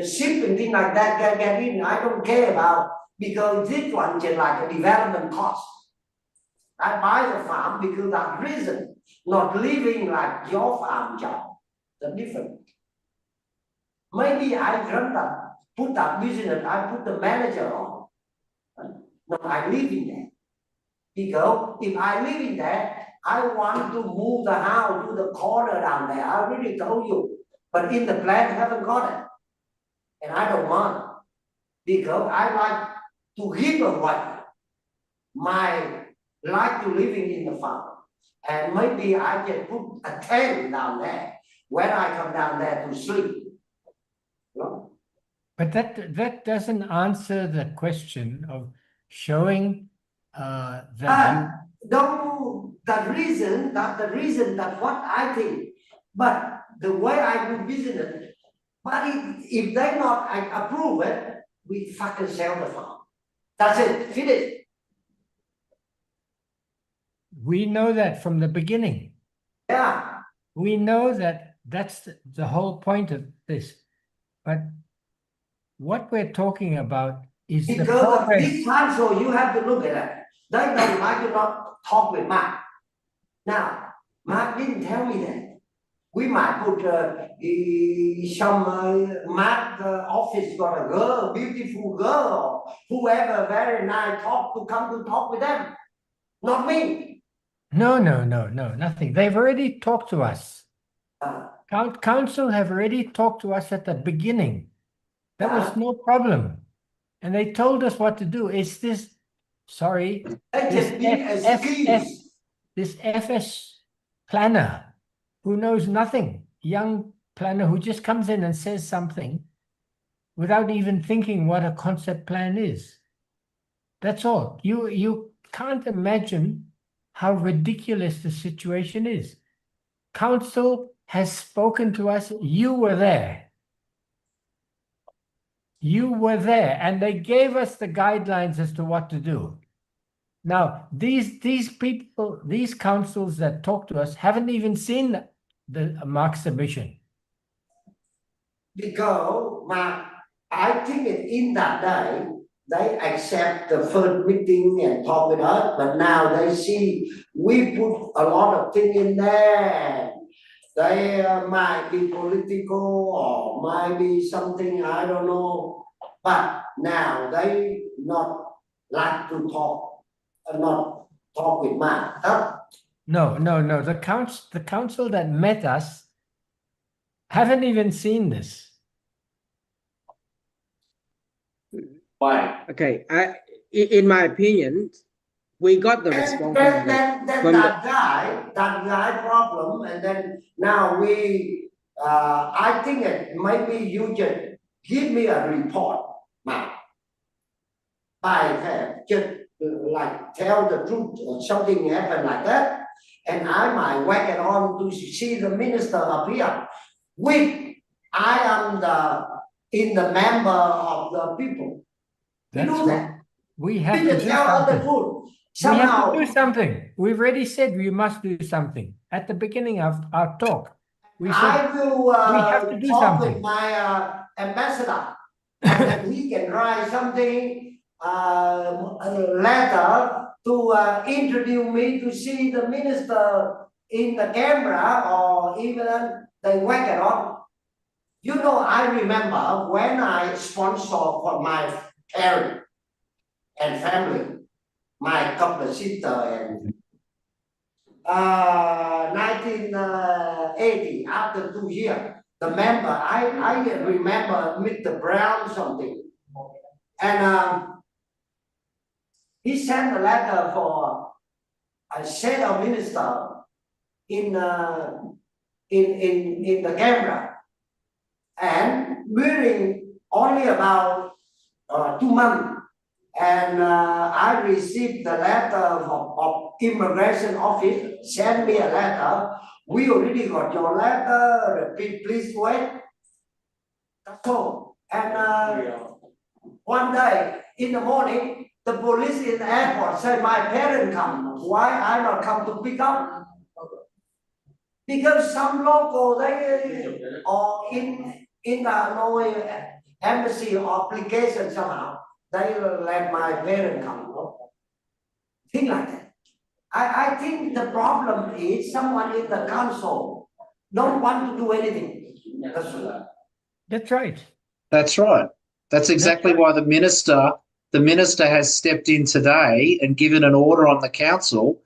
ship and things like that get in. I don't care about, because this one is like a development cost. I buy the farm because that reason, not living like your farm job. The different. Maybe I run that, put that business, I put the manager on. No, I live in there. Because if I live in there, I want to move the house to the corner down there. I already told you. But in the plan, I haven't got it. And I don't want. Because I like to give away my life to living in the farm. And maybe I can put a tent down there when I come down there to sleep. No? But that doesn't answer the question of showing that the reason that what I think, but the way I do business, but if they not approve it, we fucking sell the farm. That's it, finish. We know that from the beginning. Yeah. We know that that's the whole point of this. But what we're talking about is because the progress. Of this time, so you have to look at it. They don't like to not talk with Mark. Now, Mark didn't tell me that. We might put some Mark office got a girl, beautiful girl, or whoever very nice come to talk with them. Not me. No, nothing. They've already talked to us. Council have already talked to us at the beginning. That was no problem. And they told us what to do. It's this, sorry, this FS planner who knows nothing, young planner who just comes in and says something without even thinking what a concept plan is. That's all. You can't imagine how ridiculous the situation is. Council has spoken to us. You were there. You were there, and they gave us the guidelines as to what to do. Now, these people, these councils that talk to us haven't even seen the Mark's submission. Because I think in that day, they accept the first meeting and talk with us, but now they see we put a lot of things in there. They might be political or might be something, I don't know. But now they not like to talk, not talk with Mark. Huh? No. The council that met us haven't even seen this. Why? Okay, in my opinion, we got the response from That guy problem, and then now I think that maybe you just give me a report, Mark. I just like tell the truth or something happened like that, and I might whack it on to see the minister up here. I am the member of the people. That's You know that. We have We to just do tell other something. food. We have Somehow, to do something. We've already said we must do something. At the beginning of our talk, we said I will we have to do talk something. with my ambassador, and then he can write something, a letter to introduce me to see the minister in the camera, or even they whack it on. You know, I remember when I sponsor for my parents and family, my couple sister and 1980, after 2 years, the member, I remember Mr. Brown something. And he sent a letter for a shadow minister in the camera. And during only about 2 months, and I received the letter of immigration office, send me a letter. We already got your letter, repeat, please wait. That's all. And one day in the morning, the police in the airport say my parents come. Why I not come to pick up? Because some local, they or in the embassy application somehow, they let my parents come. Things like that. I think the problem is someone in the council don't want to do anything. That's right. That's right. That's exactly why the minister has stepped in today and given an order on the council,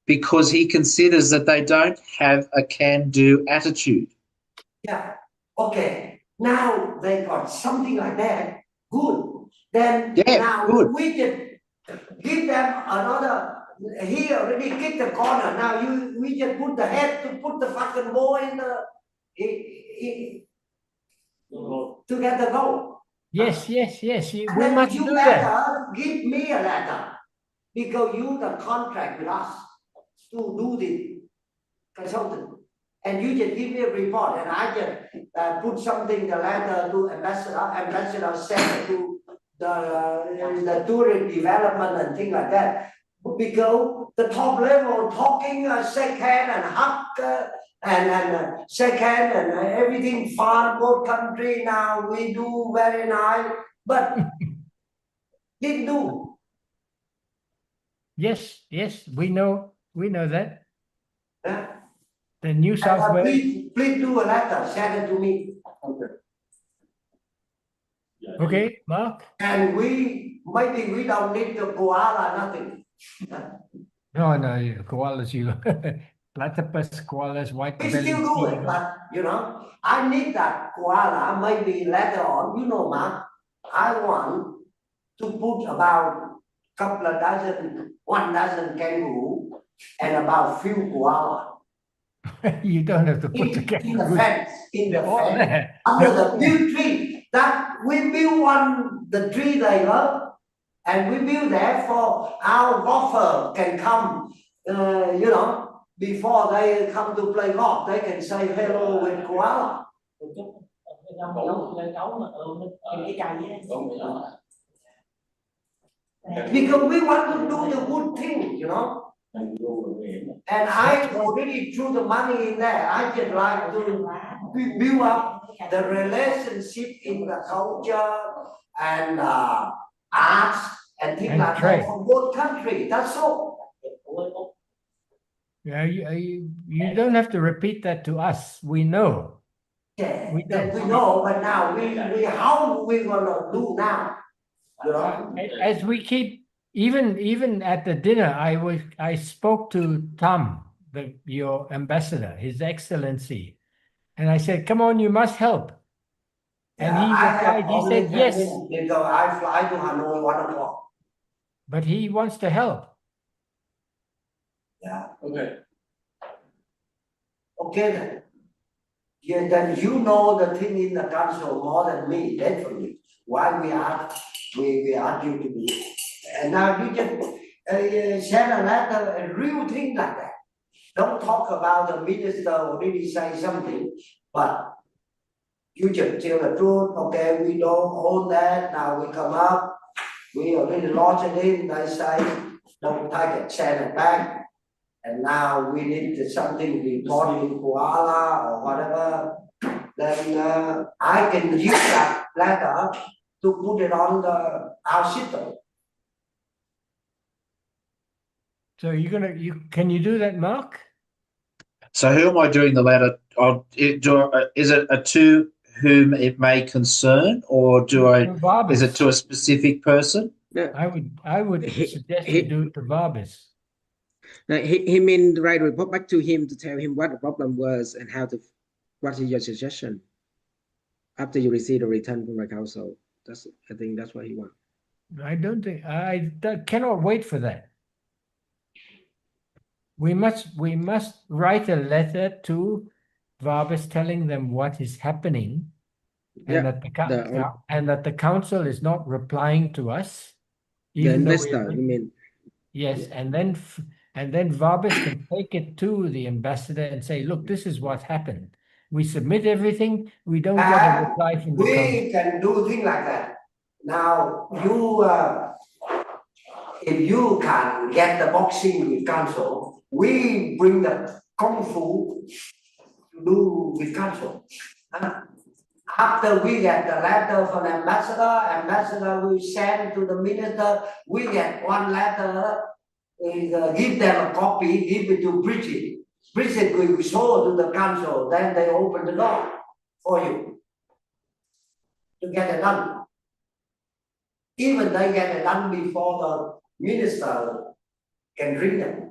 because he considers that they don't have a can-do attitude. Yeah. Okay. Now they got something like that. Good. Then now we can give them another. He already kicked the corner. Now we just put the head to put the fucking ball in the to get the goal. Yes. We Then must you do that. give me a letter, because you the contract with us to do the consultant, and you just give me a report, and I just put something, the letter to ambassador send it to the tourism development and things like that. Because the top level talking, shake hand and hug, and shake hand and everything fun, both country now we do very nice, but didn't do. Yes, we know that. Yeah. The New South Wales. Please do a letter, send it to me. Okay, Mark. And maybe we don't need the koala, nothing. No, koalas, platypus, koalas, white We belly. still do it, but I need that koala maybe later on. Mark, I want to put about one dozen kangaroo and about few koala. You don't have to put the in the kangaroos. fence, in the They're all fence, there. under They're all the there. big tree that we build on the tree they love, and we build there for our golfer can come, before they come to play golf, they can say hello with koala. Because we want to do the good thing, And I already threw the money in there. I just like to build up the relationship in the culture and arts and things And like trade. that for both countries. That's all. Yeah, you don't have to repeat that to us. We know. Yeah, We that know. we know, but now we how we gonna do now? As we keep, even at the dinner, I spoke to Tom, your ambassador, His Excellency, and I said, "Come on, you must help." And he replied, he said, "Yes." Because I fly to Hanoi 1 o'clock. But he wants to help. Yeah. Okay. Okay then. Yeah, then you know the thing in the council more than me, definitely. Why we ask you to do it. And now you just send a letter, a real thing like that. Don't talk about the minister already say something, but you just tell the truth. Okay, we don't own that. Now we come up, we already lodged it in. They say don't take it, send it back. And now we need something reported in Koala or whatever, then I can use that letter to put it on our system. So can you do that, Mark? So who am I doing the letter? Is it to whom it may concern, or is it to a specific person? No, I would suggest you do it to Barbis. no, he mean write a report back to him to tell him what the problem was and what is your suggestion after you receive the return from the council. I think that's what he wants. I don't think I cannot wait for that. We must write a letter to Varbis telling them what is happening, and that the council is not replying to us. The investor, you mean? Yes, and then Varbis can take it to the ambassador and say, "Look, this is what happened. We submit everything. We don't get a reply from the council." We can do things like that. Now if you can get the boxing with council, we bring the kung fu to do with council. After we get the letter from the ambassador will send to the minister. We get one letter, give them a copy, give it to Bridget. Bridget will show to the council, then they open the door for you to get it done. Even they get it done before the minister can read them.